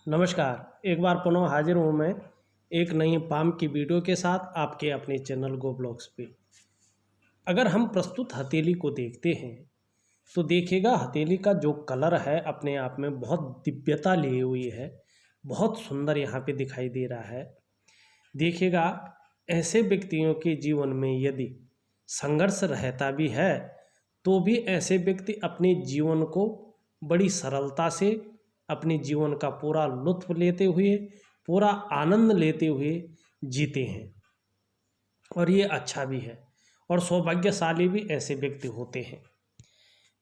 नमस्कार। एक बार पुनः हाजिर हूँ मैं एक नई पाम की वीडियो के साथ आपके अपने चैनल गो ब्लॉग्स पे। अगर हम प्रस्तुत हथेली को देखते हैं तो देखिएगा हथेली का जो कलर है अपने आप में बहुत दिव्यता लिए हुई है, बहुत सुंदर यहाँ पे दिखाई दे रहा है। देखिएगा ऐसे व्यक्तियों के जीवन में यदि संघर्ष रहता भी है तो भी ऐसे व्यक्ति अपने जीवन को बड़ी सरलता से अपने जीवन का पूरा लुत्फ लेते हुए, पूरा आनंद लेते हुए जीते हैं और ये अच्छा भी है और सौभाग्यशाली भी ऐसे व्यक्ति होते हैं।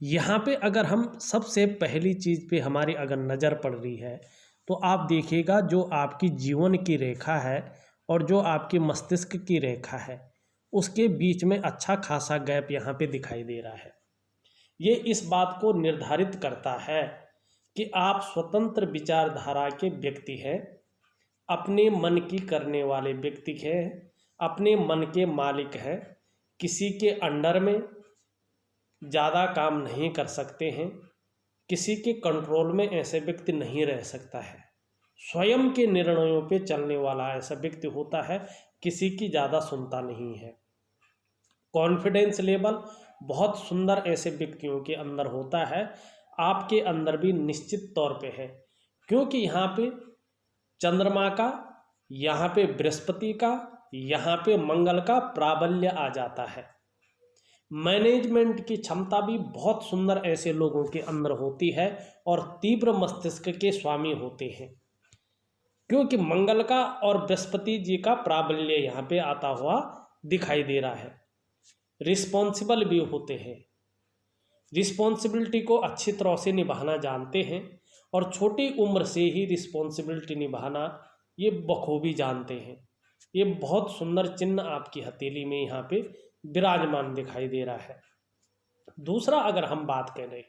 यहाँ पे अगर हम सबसे पहली चीज़ पे हमारी अगर नज़र पड़ रही है तो आप देखिएगा जो आपकी जीवन की रेखा है और जो आपके मस्तिष्क की रेखा है उसके बीच में अच्छा खासा गैप यहाँ पे दिखाई दे रहा है। ये इस बात को निर्धारित करता है कि आप स्वतंत्र विचारधारा के व्यक्ति हैं, अपने मन की करने वाले व्यक्ति हैं, अपने मन के मालिक हैं, किसी के अंडर में ज़्यादा काम नहीं कर सकते हैं, किसी के कंट्रोल में ऐसे व्यक्ति नहीं रह सकता है, स्वयं के निर्णयों पे चलने वाला ऐसा व्यक्ति होता है, किसी की ज़्यादा सुनता नहीं है। कॉन्फिडेंस लेवल बहुत सुंदर ऐसे व्यक्तियों के अंदर होता है, आपके अंदर भी निश्चित तौर पे है, क्योंकि यहाँ पे चंद्रमा का, यहाँ पे बृहस्पति का, यहाँ पे मंगल का प्राबल्य आ जाता है। मैनेजमेंट की क्षमता भी बहुत सुंदर ऐसे लोगों के अंदर होती है और तीव्र मस्तिष्क के स्वामी होते हैं, क्योंकि मंगल का और बृहस्पति जी का प्राबल्य यहाँ पे आता हुआ दिखाई दे रहा है। रिस्पॉन्सिबल भी होते हैं, रिस्पॉन्सिबिलिटी को अच्छी तरह से निभाना जानते हैं और छोटी उम्र से ही रिस्पॉन्सिबिलिटी निभाना ये बखूबी जानते हैं। ये बहुत सुंदर चिन्ह आपकी हथेली में यहाँ पे विराजमान दिखाई दे रहा है। दूसरा अगर हम बात करें,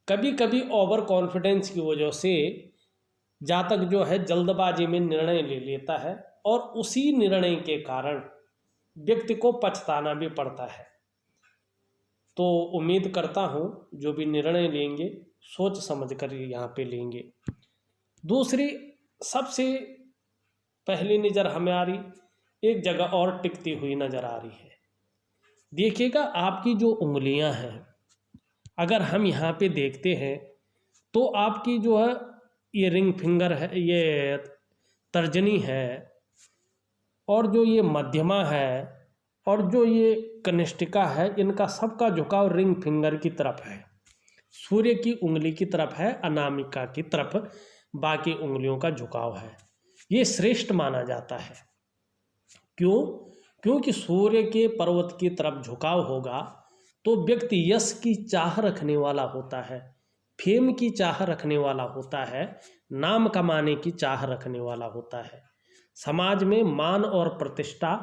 कभी कभी ओवर कॉन्फिडेंस की वजह से जातक जो है जल्दबाजी में निर्णय ले लेता है और उसी निर्णय के कारण व्यक्ति को पछताना भी पड़ता है। तो उम्मीद करता हूँ जो भी निर्णय लेंगे सोच समझ कर यहाँ पे लेंगे। दूसरी सबसे पहली नज़र हमारी एक जगह और टिकती हुई नज़र आ रही है। देखिएगा आपकी जो उंगलियां हैं, अगर हम यहाँ पे देखते हैं तो आपकी जो है ये रिंग फिंगर है, ये तर्जनी है, और जो ये मध्यमा है और जो ये कनिष्ठिका है, इनका सबका झुकाव रिंग फिंगर की तरफ है, सूर्य की उंगली की तरफ है, अनामिका की तरफ बाकी उंगलियों का झुकाव है। ये श्रेष्ठ माना जाता है। क्यों? क्योंकि सूर्य के पर्वत की तरफ झुकाव होगा तो व्यक्ति यश की चाह रखने वाला होता है, फेम की चाह रखने वाला होता है, नाम कमाने की चाह रखने वाला होता है, समाज में मान और प्रतिष्ठा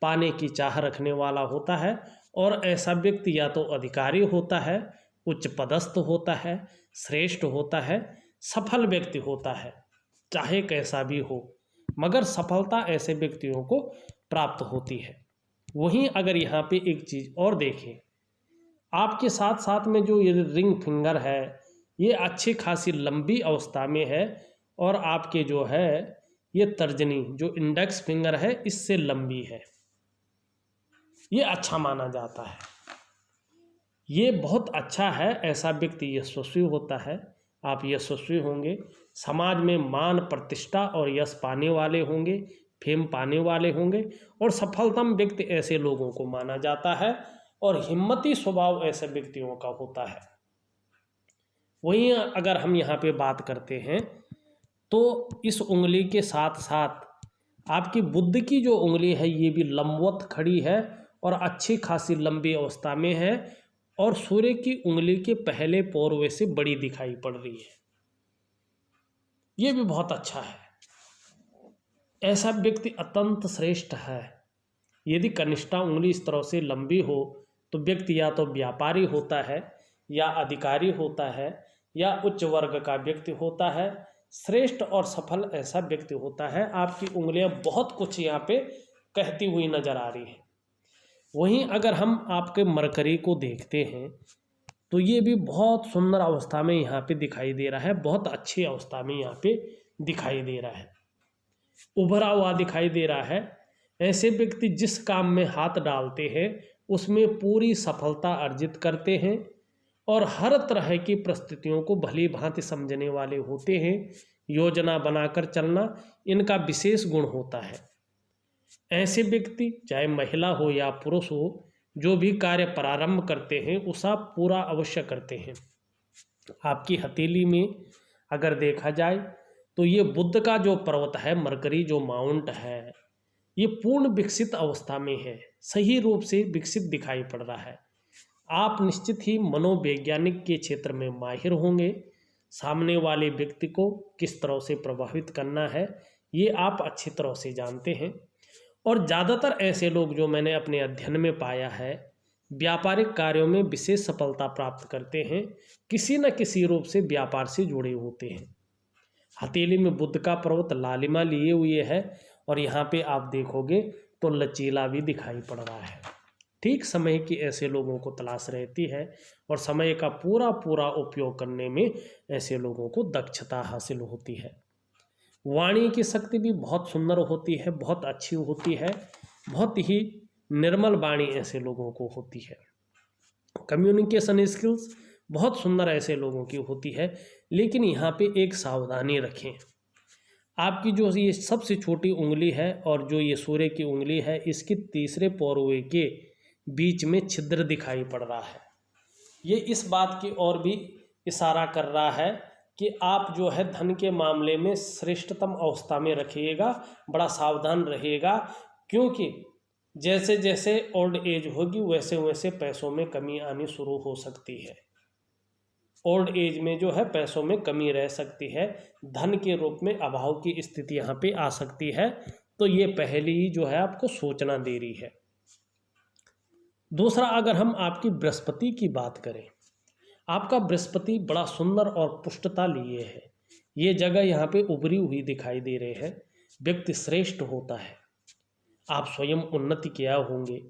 पाने की चाह रखने वाला होता है। और ऐसा व्यक्ति या तो अधिकारी होता है, उच्च पदस्थ होता है, श्रेष्ठ होता है, सफल व्यक्ति होता है, चाहे कैसा भी हो, मगर सफलता ऐसे व्यक्तियों को प्राप्त होती है। वहीं अगर यहाँ पे एक चीज़ और देखें, आपके साथ साथ में जो ये रिंग फिंगर है ये अच्छी खासी लंबी अवस्था में है और आपके जो है ये तर्जनी जो इंडेक्स फिंगर है इससे लंबी है। ये अच्छा माना जाता है, ये बहुत अच्छा है। ऐसा व्यक्ति यशस्वी होता है, आप यशस्वी होंगे, समाज में मान प्रतिष्ठा और यश पाने वाले होंगे, फेम पाने वाले होंगे और सफलतम व्यक्ति ऐसे लोगों को माना जाता है और हिम्मती स्वभाव ऐसे व्यक्तियों का होता है। वहीं अगर हम यहाँ पे बात करते हैं तो इस उंगली के साथ साथ आपकी बुद्ध की जो उंगली है ये भी लंबवत खड़ी है और अच्छी खासी लंबी अवस्था में है और सूर्य की उंगली के पहले पौरवे से बड़ी दिखाई पड़ रही है। ये भी बहुत अच्छा है। ऐसा व्यक्ति अत्यंत श्रेष्ठ है। यदि कनिष्ठा उंगली इस तरह से लंबी हो तो व्यक्ति या तो व्यापारी होता है या अधिकारी होता है या उच्च वर्ग का व्यक्ति होता है, श्रेष्ठ और सफल ऐसा व्यक्ति होता है। आपकी उंगलियां बहुत कुछ यहाँ पे कहती हुई नजर आ रही है। वहीं अगर हम आपके मरकरी को देखते हैं तो ये भी बहुत सुंदर अवस्था में यहाँ पे दिखाई दे रहा है, बहुत अच्छी अवस्था में यहाँ पे दिखाई दे रहा है, उभरा हुआ दिखाई दे रहा है। ऐसे व्यक्ति जिस काम में हाथ डालते हैं उसमें पूरी सफलता अर्जित करते हैं और हर तरह की परिस्थितियों को भली भांति समझने वाले होते हैं। योजना बनाकर चलना इनका विशेष गुण होता है। ऐसे व्यक्ति चाहे महिला हो या पुरुष हो, जो भी कार्य प्रारंभ करते हैं उसे पूरा अवश्य करते हैं। आपकी हथेली में अगर देखा जाए तो ये बुध का जो पर्वत है, मरकरी जो माउंट है, ये पूर्ण विकसित अवस्था में है, सही रूप से विकसित दिखाई पड़ रहा है। आप निश्चित ही मनोवैज्ञानिक के क्षेत्र में माहिर होंगे। सामने वाले व्यक्ति को किस तरह से प्रभावित करना है ये आप अच्छी तरह से जानते हैं। और ज़्यादातर ऐसे लोग जो मैंने अपने अध्ययन में पाया है, व्यापारिक कार्यों में विशेष सफलता प्राप्त करते हैं, किसी न किसी रूप से व्यापार से जुड़े होते हैं। हथेली में बुध का पर्वत लालिमा लिए हुए है और यहाँ पे आप देखोगे तो लचीला भी दिखाई पड़ रहा है। ठीक समय की ऐसे लोगों को तलाश रहती है और समय का पूरा पूरा उपयोग करने में ऐसे लोगों को दक्षता हासिल होती है। वाणी की शक्ति भी बहुत सुंदर होती है, बहुत अच्छी होती है, बहुत ही निर्मल वाणी ऐसे लोगों को होती है। कम्युनिकेशन स्किल्स बहुत सुंदर ऐसे लोगों की होती है, लेकिन यहाँ पे एक सावधानी रखें। आपकी जो ये सबसे छोटी उंगली है और जो ये सूर्य की उंगली है, इसकी तीसरे पौरवे के बीच में छिद्र दिखाई पड़ रहा है। ये इस बात की ओर भी इशारा कर रहा है कि आप जो है धन के मामले में श्रेष्ठतम अवस्था में रखिएगा, बड़ा सावधान रहिएगा, क्योंकि जैसे जैसे ओल्ड एज होगी वैसे वैसे पैसों में कमी आनी शुरू हो सकती है। ओल्ड एज में जो है पैसों में कमी रह सकती है, धन के रूप में अभाव की स्थिति यहाँ पे आ सकती है। तो ये पहले ही जो है आपको सोचना दे रही है। दूसरा, अगर हम आपकी बृहस्पति की बात करें, आपका बृहस्पति बड़ा सुंदर और पुष्टता लिए है। ये जगह यहाँ पे उभरी हुई दिखाई दे रहे हैं। व्यक्ति श्रेष्ठ होता है, आप स्वयं उन्नति किया होंगे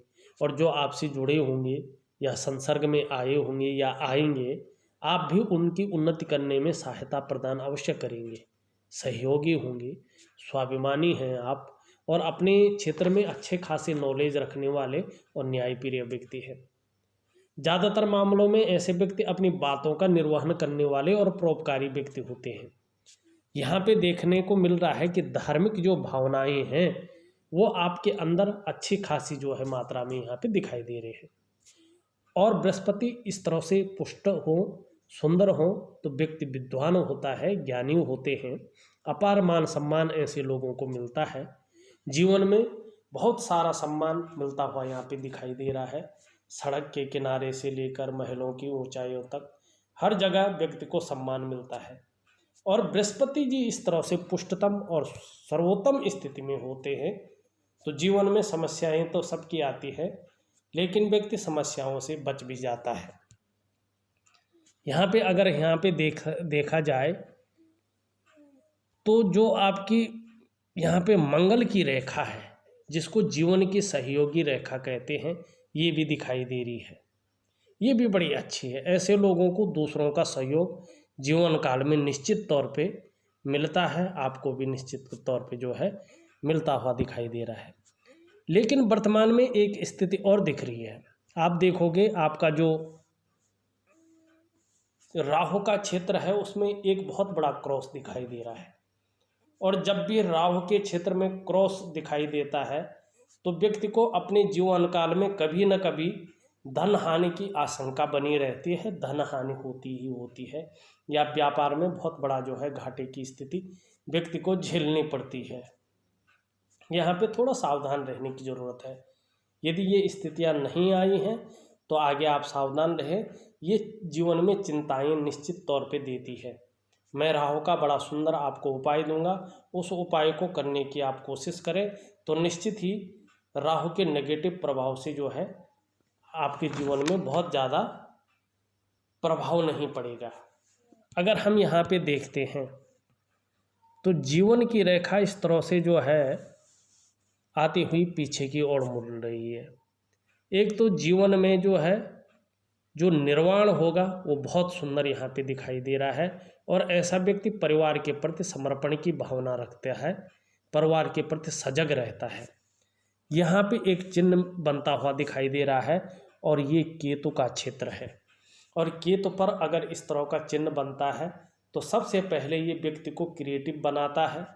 और जो आपसे जुड़े होंगे या संसर्ग में आए होंगे या आएंगे, आप भी उनकी उन्नति करने में सहायता प्रदान अवश्य करेंगे, सहयोगी होंगे, स्वाभिमानी हैं आप और अपने क्षेत्र में अच्छे खासे नॉलेज रखने वाले और न्यायप्रिय व्यक्ति हैं। ज़्यादातर मामलों में ऐसे व्यक्ति अपनी बातों का निर्वहन करने वाले और परोपकारी व्यक्ति होते हैं। यहाँ पे देखने को मिल रहा है कि धार्मिक जो भावनाएं हैं वो आपके अंदर अच्छी खासी जो है मात्रा में यहाँ पे दिखाई दे रहे हैं। और बृहस्पति इस तरह से पुष्ट हो, सुंदर हो, तो व्यक्ति विद्वान होता है, ज्ञानी होते हैं, अपार मान सम्मान ऐसे लोगों को मिलता है। जीवन में बहुत सारा सम्मान मिलता हुआ यहाँ पे दिखाई दे रहा है। सड़क के किनारे से लेकर महलों की ऊंचाइयों तक हर जगह व्यक्ति को सम्मान मिलता है। और बृहस्पति जी इस तरह से पुष्टतम और सर्वोत्तम स्थिति में होते हैं तो जीवन में समस्याएं तो सबकी आती है, लेकिन व्यक्ति समस्याओं से बच भी जाता है। यहाँ पे अगर यहाँ पे देखा जाए तो जो आपकी यहाँ पे मंगल की रेखा है, जिसको जीवन की सहयोगी रेखा कहते हैं, ये भी दिखाई दे रही है। ये भी बड़ी अच्छी है। ऐसे लोगों को दूसरों का सहयोग जीवन काल में निश्चित तौर पे मिलता है, आपको भी निश्चित तौर पे जो है मिलता हुआ दिखाई दे रहा है। लेकिन वर्तमान में एक स्थिति और दिख रही है। आप देखोगे आपका जो राहु का क्षेत्र है उसमें एक बहुत बड़ा क्रॉस दिखाई दे रहा है। और जब भी राहु के क्षेत्र में क्रॉस दिखाई देता है तो व्यक्ति को अपने जीवन काल में कभी न कभी धन हानि की आशंका बनी रहती है, धन हानि होती ही होती है, या व्यापार में बहुत बड़ा जो है घाटे की स्थिति व्यक्ति को झेलनी पड़ती है। यहाँ पे थोड़ा सावधान रहने की ज़रूरत है। यदि ये स्थितियाँ नहीं आई हैं तो आगे आप सावधान रहें। ये जीवन में चिंताएं निश्चित तौर पे देती है। मैं राहु का बड़ा सुंदर आपको उपाय दूंगा, उस उपाय को करने की आप कोशिश करें तो निश्चित ही राहु के नेगेटिव प्रभाव से जो है आपके जीवन में बहुत ज़्यादा प्रभाव नहीं पड़ेगा। अगर हम यहाँ पे देखते हैं तो जीवन की रेखा इस तरह से जो है आती हुई पीछे की ओर मुड़ रही है। एक तो जीवन में जो है जो निर्वाण होगा वो बहुत सुंदर यहाँ पे दिखाई दे रहा है। और ऐसा व्यक्ति परिवार के प्रति समर्पण की भावना रखता है, परिवार के प्रति सजग रहता है। यहाँ पे एक चिन्ह बनता हुआ दिखाई दे रहा है और ये केतु का क्षेत्र है। और केतु पर अगर इस तरह का चिन्ह बनता है तो सबसे पहले ये व्यक्ति को क्रिएटिव बनाता है,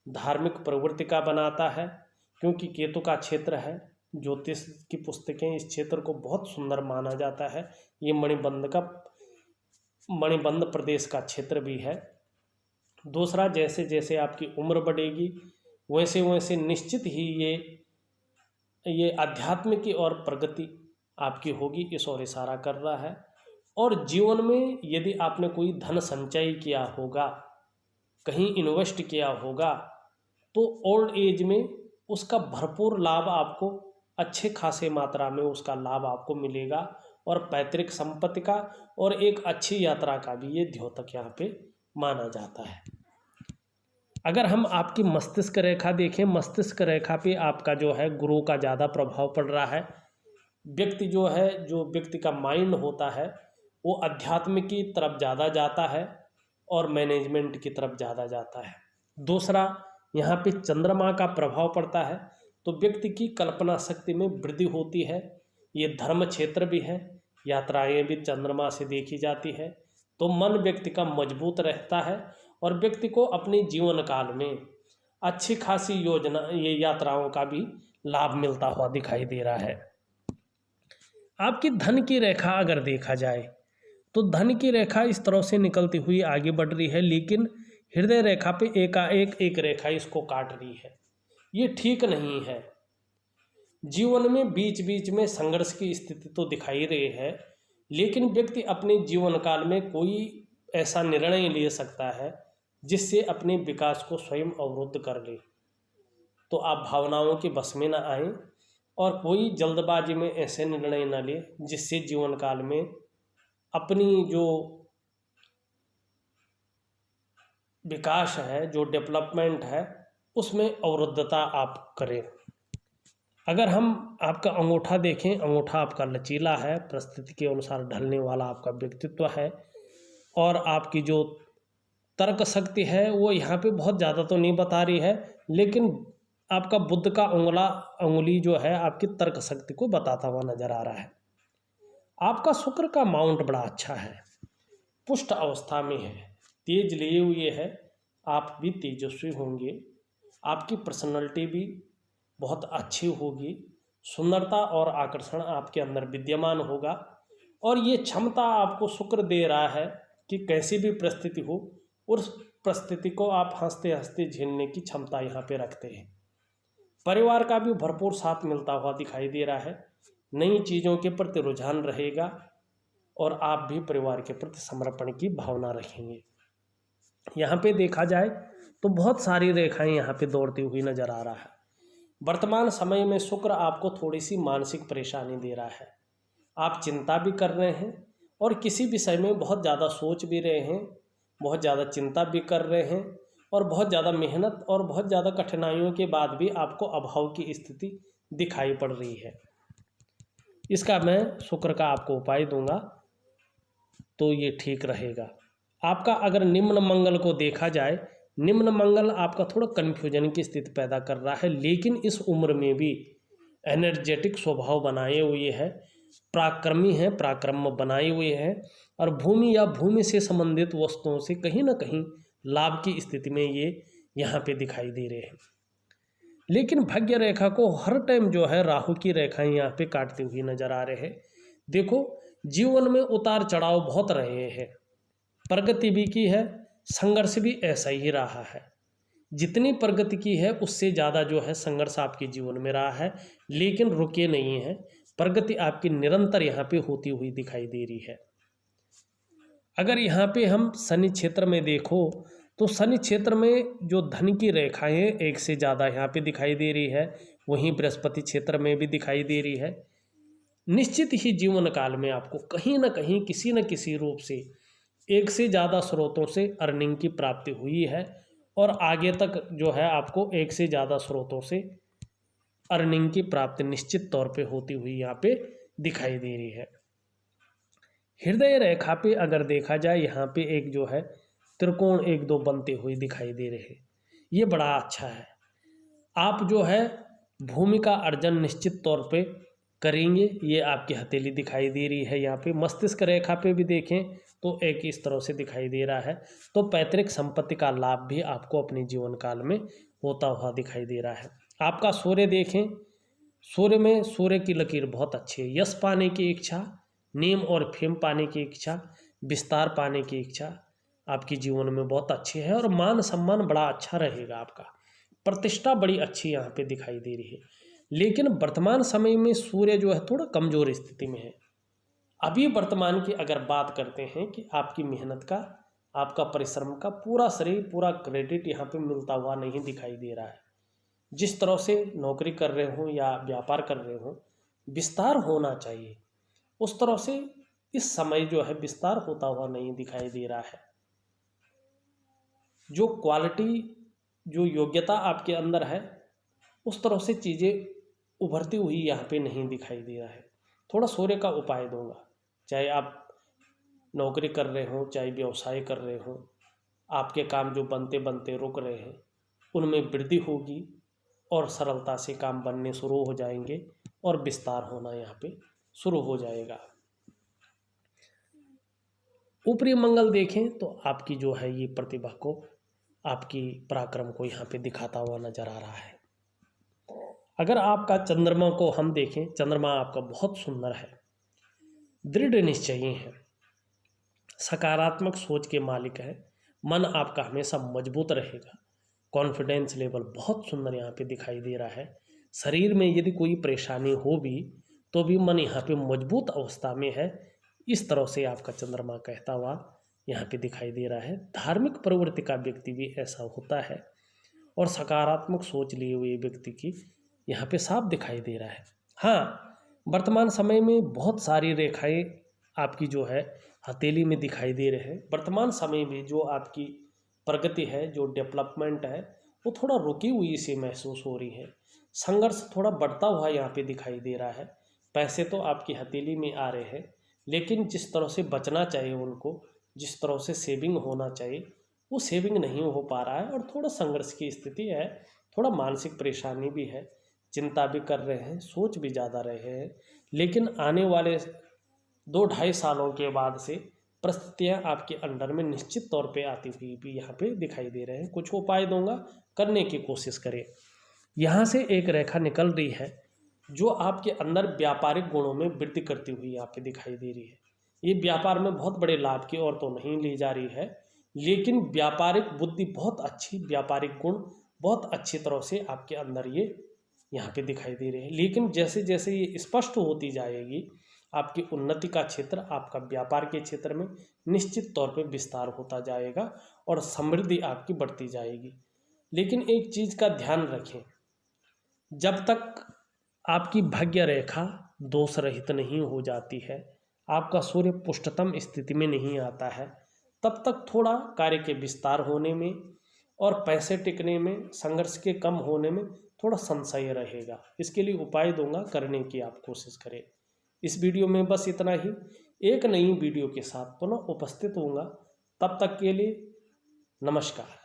धार्मिक प्रवृत्ति का बनाता है, क्योंकि केतु का क्षेत्र है। ज्योतिष की पुस्तकें इस क्षेत्र को बहुत सुंदर माना जाता है। ये मणिबंध प्रदेश का क्षेत्र भी है। दूसरा, जैसे जैसे आपकी उम्र बढ़ेगी वैसे वैसे निश्चित ही ये आध्यात्म की और प्रगति आपकी होगी, इस ओर इशारा कर रहा है। और जीवन में यदि आपने कोई धन संचय किया होगा, कहीं इन्वेस्ट किया होगा, तो ओल्ड एज में उसका भरपूर लाभ आपको, अच्छे खासे मात्रा में उसका लाभ आपको मिलेगा। और पैतृक संपत्ति का और एक अच्छी यात्रा का भी ये द्योतक यहाँ पे माना जाता है। अगर हम आपकी मस्तिष्क रेखा देखें, मस्तिष्क रेखा पे आपका जो है गुरु का ज़्यादा प्रभाव पड़ रहा है। व्यक्ति जो है, जो व्यक्ति का माइंड होता है वो अध्यात्म की तरफ ज़्यादा जाता है और मैनेजमेंट की तरफ ज़्यादा जाता है। दूसरा, यहाँ पे चंद्रमा का प्रभाव पड़ता है तो व्यक्ति की कल्पना शक्ति में वृद्धि होती है। ये धर्म क्षेत्र भी है, यात्राएं भी चंद्रमा से देखी जाती है। तो मन व्यक्ति का मजबूत रहता है और व्यक्ति को अपने जीवन काल में अच्छी खासी योजना, ये यात्राओं का भी लाभ मिलता हुआ दिखाई दे रहा है। आपकी धन की रेखा अगर देखा जाए तो धन की रेखा इस तरह से निकलती हुई आगे बढ़ रही है, लेकिन हृदय रेखा पे एकाएक एक रेखा इसको काट रही है। ये ठीक नहीं है। जीवन में बीच बीच में संघर्ष की स्थिति तो दिखाई रही है, लेकिन व्यक्ति अपने जीवन काल में कोई ऐसा निर्णय ले सकता है जिससे अपने विकास को स्वयं अवरुद्ध कर ले। तो आप भावनाओं के बस में ना आए और कोई जल्दबाजी में ऐसे निर्णय न ले जिससे जीवन काल में अपनी जो विकास है, जो डेवलपमेंट है, उसमें अवरुद्धता आप करें। अगर हम आपका अंगूठा देखें, अंगूठा आपका लचीला है, परिस्थिति के अनुसार ढलने वाला आपका व्यक्तित्व है और आपकी जो तर्क शक्ति है वो यहाँ पे बहुत ज़्यादा तो नहीं बता रही है, लेकिन आपका बुद्ध का उंगली जो है आपकी तर्क शक्ति को बताता हुआ नजर आ रहा है। आपका शुक्र का माउंट बड़ा अच्छा है, पुष्ट अवस्था में है, तेज लिए हुए है, आप भी तेजस्वी होंगे, आपकी पर्सनैलिटी भी बहुत अच्छी होगी, सुंदरता और आकर्षण आपके अंदर विद्यमान होगा। और ये क्षमता आपको शुक्र दे रहा है कि कैसी भी परिस्थिति हो उस परिस्थिति को आप हंसते हंसते झेलने की क्षमता यहाँ पे रखते हैं। परिवार का भी भरपूर साथ मिलता हुआ दिखाई दे रहा है। नई चीज़ों के प्रति रुझान रहेगा और आप भी परिवार के प्रति समर्पण की भावना रखेंगे। यहाँ पे देखा जाए तो बहुत सारी रेखाएं यहाँ पे दौड़ती हुई नजर आ रहा है। वर्तमान समय में शुक्र आपको थोड़ी सी मानसिक परेशानी दे रहा है। आप चिंता भी कर रहे हैं और किसी विषय में बहुत ज़्यादा सोच भी रहे हैं, बहुत ज़्यादा चिंता भी कर रहे हैं और बहुत ज़्यादा मेहनत और बहुत ज़्यादा कठिनाइयों के बाद भी आपको अभाव की स्थिति दिखाई पड़ रही है। इसका मैं शुक्र का आपको उपाय दूंगा तो ये ठीक रहेगा। आपका अगर निम्न मंगल को देखा जाए, निम्न मंगल आपका थोड़ा कन्फ्यूजन की स्थिति पैदा कर रहा है, लेकिन इस उम्र में भी एनर्जेटिक स्वभाव बनाए हुए है, पराक्रमी है, पराक्रम बनाए हुए हैं और भूमि या भूमि से संबंधित वस्तुओं से कहीं ना कहीं लाभ की स्थिति में ये यहाँ पे दिखाई दे रहे हैं। लेकिन भाग्य रेखा को हर टाइम जो है राहु की रेखाएं यहाँ पे काटती हुई नजर आ रहे हैं। देखो, जीवन में उतार चढ़ाव बहुत रहे हैं, प्रगति भी की है, संघर्ष भी ऐसा ही रहा है। जितनी प्रगति की है उससे ज़्यादा जो है संघर्ष आपके जीवन में रहा है, लेकिन रुके नहीं है। प्रगति आपकी निरंतर यहाँ पे होती हुई दिखाई दे रही है। अगर यहाँ पे हम शनि क्षेत्र में देखो तो शनि क्षेत्र में जो धन की रेखाएं एक से ज़्यादा यहाँ पे दिखाई दे रही है, वहीं बृहस्पति क्षेत्र में भी दिखाई दे रही है। निश्चित ही जीवन काल में आपको कहीं ना कहीं किसी न किसी रूप से एक से ज़्यादा स्रोतों से अर्निंग की प्राप्ति हुई है और आगे तक जो है आपको एक से ज़्यादा स्रोतों से अर्निंग की प्राप्ति निश्चित तौर पे होती हुई यहाँ पे दिखाई दे रही है। हृदय रेखा पे अगर देखा जाए यहाँ पे एक जो है त्रिकोण एक दो बनते हुए दिखाई दे रहे हैं, ये बड़ा अच्छा है। आप जो है भूमि का अर्जन निश्चित तौर पे करेंगे, ये आपकी हथेली दिखाई दे रही है। यहाँ पे मस्तिष्क रेखा पे भी देखें तो एक इस तरह से दिखाई दे रहा है। तो पैतृक संपत्ति का लाभ भी आपको अपने जीवन काल में होता हुआ दिखाई दे रहा है। आपका सूर्य देखें, सूर्य में सूर्य की लकीर बहुत अच्छी है। यश पाने की इच्छा, नेम और फेम पाने की इच्छा, विस्तार पाने की इच्छा आपकी जीवन में बहुत अच्छी है और मान सम्मान बड़ा अच्छा रहेगा आपका। प्रतिष्ठा बड़ी अच्छी यहाँ पे दिखाई दे रही है। लेकिन वर्तमान समय में सूर्य जो है थोड़ा कमजोर स्थिति में है। अभी वर्तमान की अगर बात करते हैं कि आपकी मेहनत का, आपका परिश्रम का पूरा श्रेय, पूरा क्रेडिट यहाँ पे मिलता हुआ नहीं दिखाई दे रहा है। जिस तरह से नौकरी कर रहे हो या व्यापार कर रहे हो, विस्तार होना चाहिए, उस तरह से इस समय जो है विस्तार होता हुआ नहीं दिखाई दे रहा है। जो क्वालिटी, जो योग्यता आपके अंदर है, उस तरह से चीज़ें उभरती हुई यहाँ पे नहीं दिखाई दे रहा है। थोड़ा सूर्य का उपाय दूंगा, चाहे आप नौकरी कर रहे हो, चाहे व्यवसाय कर रहे हो, आपके काम जो बनते बनते रुक रहे हैं उनमें वृद्धि होगी और सरलता से काम बनने शुरू हो जाएंगे और विस्तार होना यहाँ पे शुरू हो जाएगा। ऊपरी मंगल देखें तो आपकी जो है ये प्रतिभा को, आपकी पराक्रम को यहाँ पे दिखाता हुआ नजर आ रहा है। अगर आपका चंद्रमा को हम देखें, चंद्रमा आपका बहुत सुंदर है, दृढ़ निश्चयी है, सकारात्मक सोच के मालिक है, मन आपका हमेशा मजबूत रहेगा, कॉन्फिडेंस लेवल बहुत सुंदर यहाँ पे दिखाई दे रहा है। शरीर में यदि कोई परेशानी हो भी तो भी मन यहाँ पे मजबूत अवस्था में है, इस तरह से आपका चंद्रमा कहता हुआ यहाँ पे दिखाई दे रहा है। धार्मिक प्रवृत्ति का व्यक्ति भी ऐसा होता है और सकारात्मक सोच लिए हुए व्यक्ति की यहाँ पे साफ दिखाई दे रहा है। हाँ, वर्तमान समय में बहुत सारी रेखाएं आपकी जो है हथेली में दिखाई दे रहे हैं। वर्तमान समय में जो आपकी प्रगति है, जो डेवलपमेंट है, वो थोड़ा रुकी हुई सी महसूस हो रही है। संघर्ष थोड़ा बढ़ता हुआ यहाँ पे दिखाई दे रहा है। पैसे तो आपकी हथेली में आ रहे हैं, लेकिन जिस तरह से बचना चाहिए उनको, जिस तरह से सेविंग होना चाहिए, वो सेविंग नहीं हो पा रहा है और थोड़ा संघर्ष की स्थिति है, थोड़ा मानसिक परेशानी भी है, चिंता भी कर रहे हैं, सोच भी ज़्यादा रहे हैं। लेकिन आने वाले 2-2.5 सालों के बाद से परिस्थितियाँ आपके अंडर में निश्चित तौर पे आती हुई भी यहाँ पे दिखाई दे रहे हैं। कुछ उपाय दूंगा, करने की कोशिश करें। यहाँ से एक रेखा निकल रही है जो आपके अंदर व्यापारिक गुणों में वृद्धि करती हुई यहाँ पे दिखाई दे रही है। ये व्यापार में बहुत बड़े लाभ की ओर तो नहीं ले जा रही है, लेकिन व्यापारिक बुद्धि बहुत अच्छी, व्यापारिक गुण बहुत अच्छी तरह से आपके अंदर ये यहाँ पे दिखाई दे रहे हैं। लेकिन जैसे जैसे ये स्पष्ट होती जाएगी, आपकी उन्नति का क्षेत्र, आपका व्यापार के क्षेत्र में निश्चित तौर पे विस्तार होता जाएगा और समृद्धि आपकी बढ़ती जाएगी। लेकिन एक चीज़ का ध्यान रखें, जब तक आपकी भाग्य रेखा दोष रहित नहीं हो जाती है, आपका सूर्य पुष्टतम स्थिति में नहीं आता है, तब तक थोड़ा कार्य के विस्तार होने में और पैसे टिकने में, संघर्ष के कम होने में थोड़ा संशय रहेगा। इसके लिए उपाय दूंगा, करने की आप कोशिश करें। इस वीडियो में बस इतना ही। एक नई वीडियो के साथ पुनः उपस्थित होऊंगा, तब तक के लिए नमस्कार।